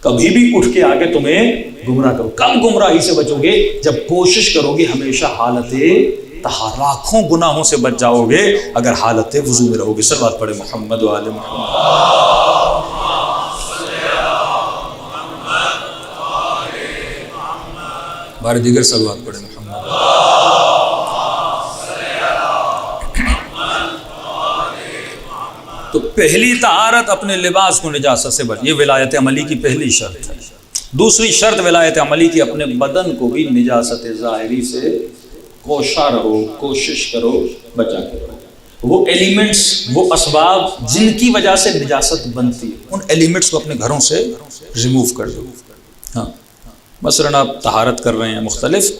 کبھی بھی اٹھ کے آگے تمہیں گمراہ کرو۔ کم گمراہی سے بچو گے جب کوشش کرو گے ہمیشہ حالت لاکھوں گناہوں سے بچ جاؤ گے اگر حالت وضو میں رہو گے۔ صلوات پڑھے محمد و آل محمد۔ بار دیگر صلوات پڑھے محمد۔ تو پہلی طہارت اپنے لباس کو نجاست سے بچ، یہ ولایت عملی کی پہلی شرط ہے۔ دوسری شرط ولایت عملی کی اپنے بدن کو بھی نجاست ظاہری سے کوشاں رہو، کوشش کرو، بچا کے رہو۔ وہ ایلیمنٹس، وہ اسباب جن کی وجہ سے نجاست بنتی ہے، ان ایلیمنٹس کو اپنے گھروں سے ریموو کر دو۔ ہاں مثلاً آپ طہارت کر رہے ہیں، مختلف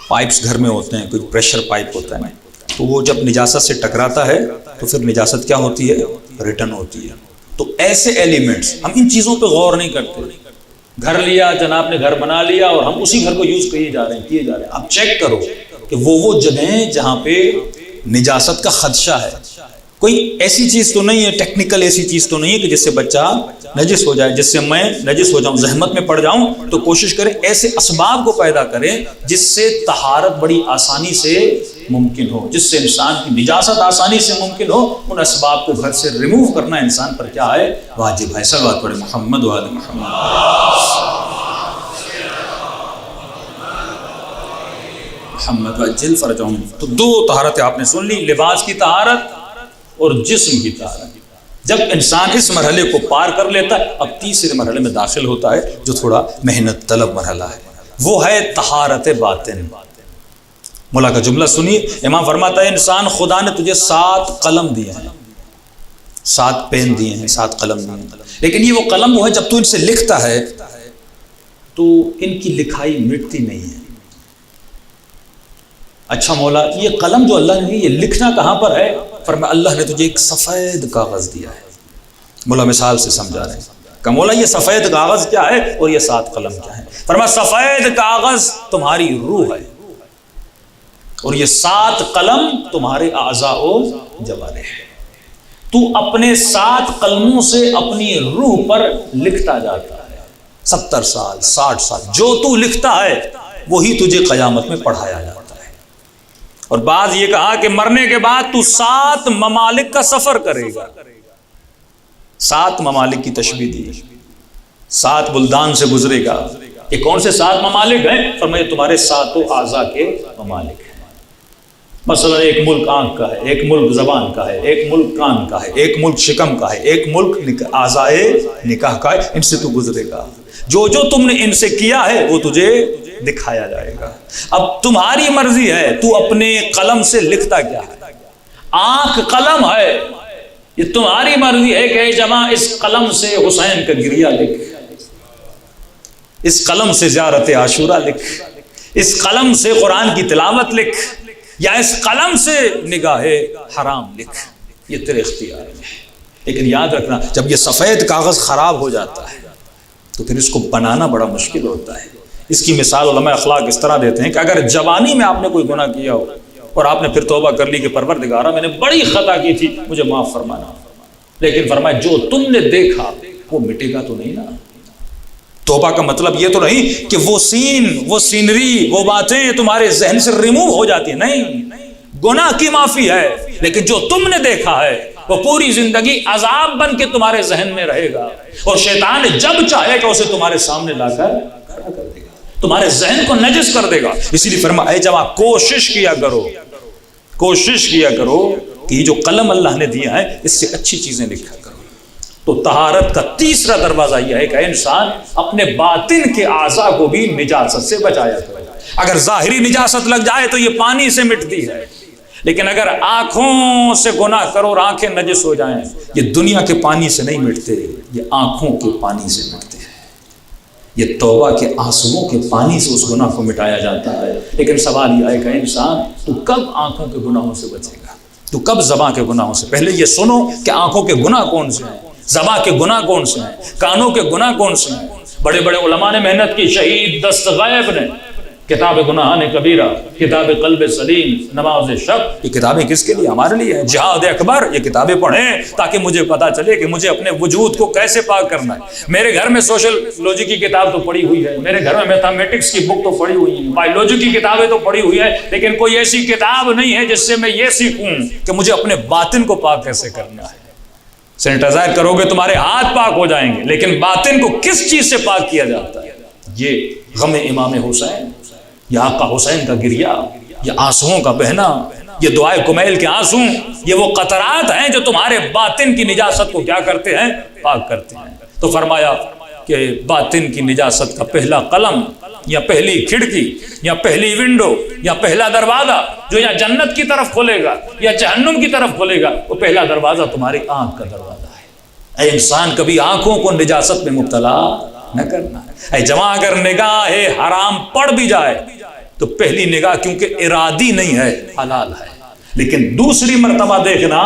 پائپس گھر میں ہوتے ہیں، کوئی پریشر پائپ ہوتا ہے نا، تو وہ جب نجاست سے ٹکراتا ہے تو پھر نجاست کیا ہوتی ہے؟ ریٹرن ہوتی ہے۔ تو ایسے ایلیمنٹس، ہم ان چیزوں پہ غور نہیں کرتے۔ گھر لیا جناب نے، گھر بنا لیا اور ہم اسی گھر کو یوز کیے جا رہے ہیں۔ آپ چیک کرو کہ وہ جگہیں جہاں پہ نجاست کا خدشہ ہے، کوئی ایسی چیز تو نہیں ہے، ٹیکنیکل ایسی چیز تو نہیں ہے کہ جس سے بچہ نجس ہو جائے، جس سے میں نجس ہو جاؤں، زحمت میں پڑ جاؤں۔ تو کوشش کریں ایسے اسباب کو پیدا کریں جس سے طہارت بڑی آسانی سے ممکن ہو، جس سے انسان کی نجاست آسانی سے ممکن ہو۔ ان اسباب کو گھر سے ریموو کرنا انسان پر کیا ہے؟ واجب ہے۔ صلوات پڑھیں محمد و آل محمد وعجل فرجہم۔ تو دو طہارتیں آپ نے سن لی، لباس کی طہارت اور جسم کی طہارت۔ جب انسان اس مرحلے کو پار کر لیتا ہے، اب تیسرے مرحلے میں داخل ہوتا ہے جو تھوڑا محنت طلب مرحلہ ہے، وہ ہے طہارت باطن۔ مولا کا جملہ سنیے، امام فرماتا ہے انسان خدا نے تجھے 7 قلم دیے ہیں، 7 پین دیے ہیں، 7 قلم دیے ہیں، لیکن یہ وہ قلم وہ ہے جب تو ان سے لکھتا ہے تو ان کی لکھائی مٹتی نہیں ہے۔ اچھا مولا یہ قلم جو اللہ نے دی، یہ لکھنا کہاں پر ہے؟ فرمایا اللہ نے تجھے ایک سفید کاغذ دیا ہے۔ مولا مثال سے سمجھا رہے ہیں کہ مولا یہ سفید کاغذ کیا ہے اور یہ 7 قلم کیا ہے؟ فرمایا سفید کاغذ تمہاری روح ہے اور یہ 7 قلم تمہارے اعضاء و جوارح ہے۔ تو اپنے 7 قلموں سے اپنی روح پر لکھتا جاتا ہے، 70 سال 60 سال جو تو لکھتا ہے وہی تجھے قیامت میں پڑھایا جاتا ہے۔ اور بعض یہ کہا کہ مرنے کے بعد تو 7 ممالک کا سفر کرے گا۔ 7 ممالک کی تشبیہ دی، 7 بلدان سے گزرے گا۔ یہ کون سے 7 ممالک ہیں؟ فرمایا تمہارے 7 اعضاء کے ممالک ہیں۔ مثلا ایک ملک آنکھ کا ہے، ایک ملک زبان کا ہے، ایک ملک کان کا ہے، ایک ملک شکم کا ہے، ایک ملک اعضاء نکاح کا ہے۔ ان سے تو گزرے گا، جو تم نے ان سے کیا ہے وہ تجھے دکھایا جائے گا۔ اب تمہاری مرضی ہے تو اپنے قلم سے لکھتا کیا ہے۔ آنکھ قلم ہے، یہ تمہاری مرضی ہے کہ اے جماعہ اس قلم سے حسین کا گریہ لکھ، اس قلم سے زیارت عاشورہ لکھ، اس قلم سے قرآن کی تلاوت لکھ، یا اس قلم سے نگاہ حرام لکھ۔ یہ تیرے اختیار میں ہے، لیکن یاد رکھنا جب یہ سفید کاغذ خراب ہو جاتا ہے تو پھر اس کو بنانا بڑا مشکل ہوتا ہے۔ اس کی مثال علماء اخلاق اس طرح دیتے ہیں کہ اگر جوانی میں آپ نے کوئی گناہ کیا ہو اور آپ نے پھر توبہ کر لی کہ پروردگارا میں نے بڑی خطا کی تھی، مجھے معاف فرمانا، لیکن فرمایا جو تم نے دیکھا وہ مٹے گا تو نہیں نا۔ توبہ کا مطلب یہ تو نہیں کہ وہ سین، وہ سینری، وہ باتیں تمہارے ذہن سے ریموو ہو جاتی ہیں، نہیں، گناہ کی معافی ہے، لیکن جو تم نے دیکھا ہے وہ پوری زندگی عذاب بن کے تمہارے ذہن میں رہے گا، اور شیطان جب چاہے کہ اسے تمہارے سامنے لا کر کھڑا کر دے گا، تمہارے ذہن کو نجس کر دے گا۔ اسی لیے فرمایا اے جماعہ کوشش کیا کرو کہ یہ جو قلم اللہ نے دیا ہے اس سے اچھی چیزیں لکھا کرو۔ تو طہارت کا تیسرا دروازہ یہ ہے کہ انسان اپنے باطن کے اعضاء کو بھی نجاست سے بچایا کرے۔ اگر ظاہری نجاست لگ جائے تو یہ پانی سے مٹتی ہے، لیکن اگر آنکھوں سے گناہ کرو اور آنکھیں نجس ہو جائیں، یہ دنیا کے پانی سے نہیں مٹتے، یہ آنکھوں کے پانی سے مٹتے ہیں، یہ توبہ کے آنسوؤں کے پانی سے اس گناہ کو مٹایا جاتا ہے۔ لیکن سوال یہ ہے کہ انسان تو کب آنکھوں کے گناہوں سے بچے گا؟ تو کب زباں کے گناہوں سے؟ پہلے یہ سنو کہ آنکھوں کے گناہ کون سے ہیں، زباں کے گناہ کون سے ہیں، کانوں کے گناہ کون سے ہیں۔ بڑے بڑے علماء نے محنت کی، شہید دستغائب نے کتاب گناہان کبیرہ، کتاب قلب سلیم، نماز شب، یہ کتابیں کس کے لیے؟ ہمارے لیے ہیں۔ جہاد اکبر، یہ کتابیں پڑھیں تاکہ مجھے پتا چلے کہ مجھے اپنے وجود کو کیسے پاک کرنا ہے۔ میرے گھر میں سوشلوجی کی کتاب تو پڑھی ہوئی ہے، میرے گھر میں میتھمیٹکس کی بک تو پڑھی ہوئی ہے، بایولوجی کی کتابیں تو پڑھی ہوئی ہے، لیکن کوئی ایسی کتاب نہیں ہے جس سے میں یہ سیکھوں کہ مجھے اپنے باطن کو پاک کیسے کرنا ہے۔ سینیٹائزر کرو گے تمہارے ہاتھ پاک ہو جائیں گے، لیکن باطن کو کس چیز سے پاک کیا جاتا ہے؟ یہ غم امام حسین، یہ آقا حسین کا گریہ، یہ آنسوؤں کا بہنا، یہ دعائے کمیل کے آنسو، یہ وہ قطرات ہیں جو تمہارے باطن کی نجاست کو کیا کرتے ہیں؟ پاک کرتے ہیں۔ تو فرمایا کہ کہ باطن کی نجاست کا پہلا قلم یا پہلی کھڑکی یا پہلی ونڈو یا پہلا دروازہ جو یا جنت کی طرف کھولے گا یا جہنم کی طرف کھولے گا، وہ پہلا دروازہ تمہاری آنکھ کا دروازہ ہے۔ اے انسان، کبھی آنکھوں کو نجاست میں مبتلا نہ کرنا۔ اے جوان، اگر نگاہ حرام پڑ بھی جائے تو پہلی نگاہ کیونکہ ارادی نہیں ہے، حلال ہے، لیکن دوسری مرتبہ دیکھنا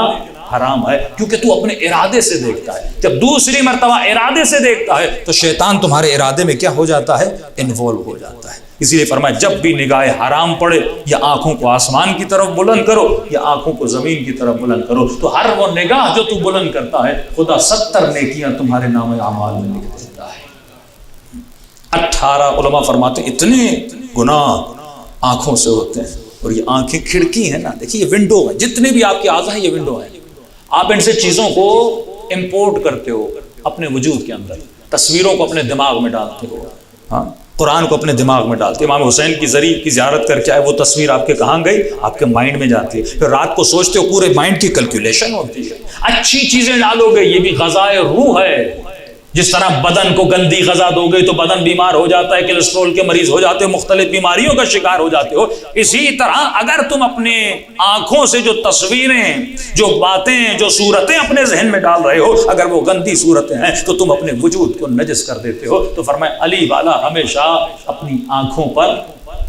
حرام ہے کیونکہ تو اپنے ارادے سے دیکھتا ہے۔ جب دوسری مرتبہ ارادے سے دیکھتا ہے تو شیطان تمہارے ارادے میں کیا ہو جاتا ہے؟ انوالو ہو جاتا ہے۔ اسی لیے فرمایا جب بھی نگاہ حرام پڑے، یا آنکھوں کو آسمان کی طرف بلند کرو یا آنکھوں کو زمین کی طرف بلند کرو، تو ہر وہ نگاہ جو تو بلند کرتا ہے خدا 70 نیکیاں تمہارے نام اعمال میں لکھ دیتا ہے۔ 18 علماء فرماتے ہیں اتنے گناہ آنکھوں سے ہوتے ہیں، اور یہ آنکھیں کھڑکی ہیں نا، دیکھیے یہ ونڈو ہے، جتنے بھی آپ کے اعضاء ہیں یہ ونڈو ہے۔ آپ ان سے چیزوں کو امپورٹ کرتے ہو اپنے وجود کے اندر، تصویروں کو اپنے دماغ میں ڈالتے ہو، ہاں، قرآن کو اپنے دماغ میں ڈالتے۔ امام حسین کی زری کی زیارت کر کے آئے، وہ تصویر آپ کے کہاں گئی؟ آپ کے مائنڈ میں جاتی ہے، پھر رات کو سوچتے ہو، پورے مائنڈ کی کیلکولیشن ہوتی ہے۔ اچھی چیزیں ڈالو گے، یہ بھی غذائے روح ہے۔ جس طرح بدن کو گندی غذا دو گے تو بدن بیمار ہو جاتا ہے، کولیسٹرول کے مریض ہو جاتے ہو، مختلف بیماریوں کا شکار ہو جاتے ہو، اسی طرح اگر تم اپنے آنکھوں سے جو تصویریں، جو باتیں، جو صورتیں اپنے ذہن میں ڈال رہے ہو، اگر وہ گندی صورتیں ہیں تو تم اپنے وجود کو نجس کر دیتے ہو۔ تو فرمایا علی والا ہمیشہ اپنی آنکھوں پر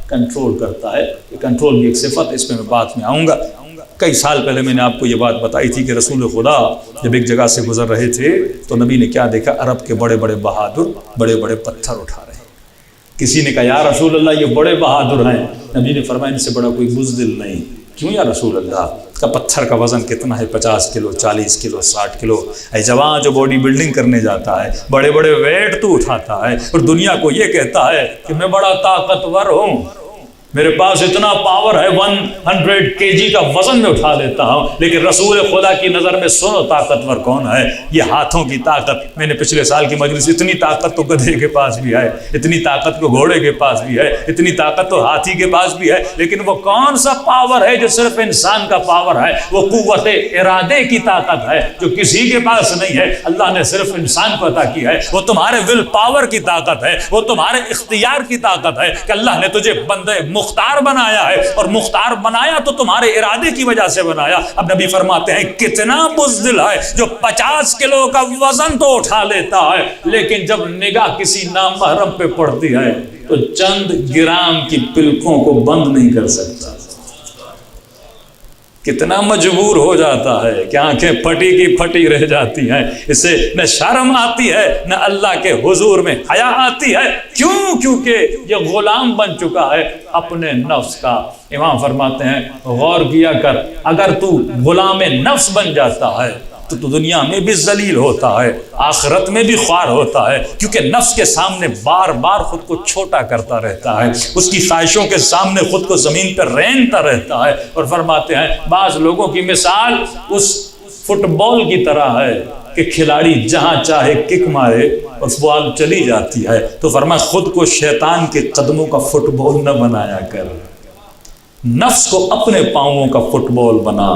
کنٹرول کرتا ہے۔ یہ کنٹرول کی ایک صفت، اس پہ میں بعد میں آؤں گا۔ کئی سال پہلے میں نے آپ کو یہ بات بتائی تھی کہ رسول خدا جب ایک جگہ سے گزر رہے تھے تو نبی نے کیا دیکھا؟ عرب کے بڑے بڑے بہادر بڑے بڑے پتھر اٹھا رہے ہیں۔ کسی نے کہا یا رسول اللہ یہ بڑے بہادر ہیں، نبی نے فرمایا ان سے بڑا کوئی بزدل نہیں۔ کیوں یا رسول اللہ؟ کا پتھر کا وزن کتنا ہے؟ 50 کلو، 40 کلو، 60 کلو۔ اے جوان جو باڈی بلڈنگ کرنے جاتا ہے، بڑے بڑے ویٹ تو اٹھاتا ہے اور دنیا کو یہ کہتا ہے کہ میں بڑا طاقتور ہوں، میرے پاس اتنا پاور ہے، 100 kg کا وزن میں اٹھا لیتا ہوں۔ لیکن رسول خدا کی نظر میں سنو طاقتور کون ہے؟ یہ ہاتھوں کی طاقت۔ میں نے پچھلے سال کی مجلس، اتنی طاقت تو گدھے کے پاس بھی ہے، اتنی طاقت تو گھوڑے کے پاس بھی ہے، اتنی طاقت تو ہاتھی کے پاس بھی ہے، لیکن وہ کون سا پاور ہے جو صرف انسان کا پاور ہے؟ وہ قوت ارادے کی طاقت ہے جو کسی کے پاس نہیں ہے، اللہ نے صرف انسان کو عطا کی ہے۔ وہ تمہارے ول پاور کی طاقت ہے، وہ تمہارے اختیار کی طاقت ہے کہ اللہ نے تجھے بندے مختار بنایا ہے، اور مختار بنایا تو تمہارے ارادے کی وجہ سے بنایا۔ اب نبی فرماتے ہیں کتنا بزدل ہے جو 50 کلو کا وزن تو اٹھا لیتا ہے، لیکن جب نگاہ کسی نامحرم پہ پڑتی ہے تو چند گرام کی پلکوں کو بند نہیں کر سکتا۔ کتنا مجبور ہو جاتا ہے کہ آنکھیں پھٹی کی پھٹی رہ جاتی ہیں، اسے نہ شرم آتی ہے نہ اللہ کے حضور میں حیا آتی ہے۔ کیوں؟ کیونکہ یہ غلام بن چکا ہے اپنے نفس کا۔ امام فرماتے ہیں غور کیا کر، اگر تو غلام نفس بن جاتا ہے تو دنیا میں بھی ذلیل ہوتا ہے، آخرت میں بھی خوار ہوتا ہے، کیونکہ نفس کے سامنے بار بار خود کو چھوٹا کرتا رہتا ہے، اس کی خواہشوں کے سامنے خود کو زمین پر رینگتا رہتا ہے۔ اور فرماتے ہیں بعض لوگوں کی مثال اس فٹ بال کی طرح ہے کہ کھلاڑی جہاں چاہے کک مارے اور بال چلی جاتی ہے۔ تو فرمایا خود کو شیطان کے قدموں کا فٹ بال نہ بنایا کر، نفس کو اپنے پاؤں کا فٹ بال بنا۔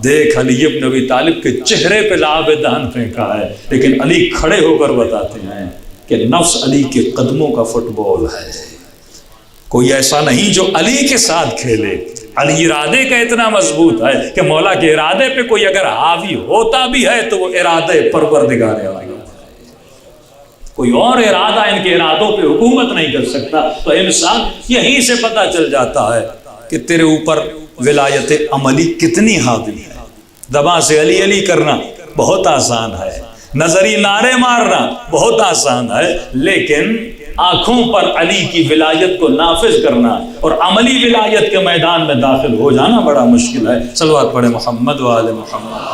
دیکھ علی ابن ابی طالب کے چہرے پہ لعاب دہن پھینکا ہے، لیکن علی کھڑے ہو کر بتاتے ہیں کہ نفس علی کے قدموں کا فٹ بال ہے۔ کوئی ایسا نہیں جو علی کے ساتھ کھیلے۔ علی ارادے کا اتنا مضبوط ہے کہ مولا کے ارادے پہ کوئی اگر حاوی ہوتا بھی ہے تو وہ ارادے پروردگار عالم ہے، کوئی اور ارادہ ان کے ارادوں پہ حکومت نہیں کر سکتا۔ تو انسان یہیں سے پتہ چل جاتا ہے کہ تیرے اوپر ولایت عملی کتنی حاوی ہے۔ زبان سے علی علی کرنا بہت آسان ہے، نظری نعرے مارنا بہت آسان ہے، لیکن آنکھوں پر علی کی ولایت کو نافذ کرنا اور عملی ولایت کے میدان میں داخل ہو جانا بڑا مشکل ہے۔ صلوات پڑھیں محمد و آل محمد۔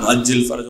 مؤجل فرج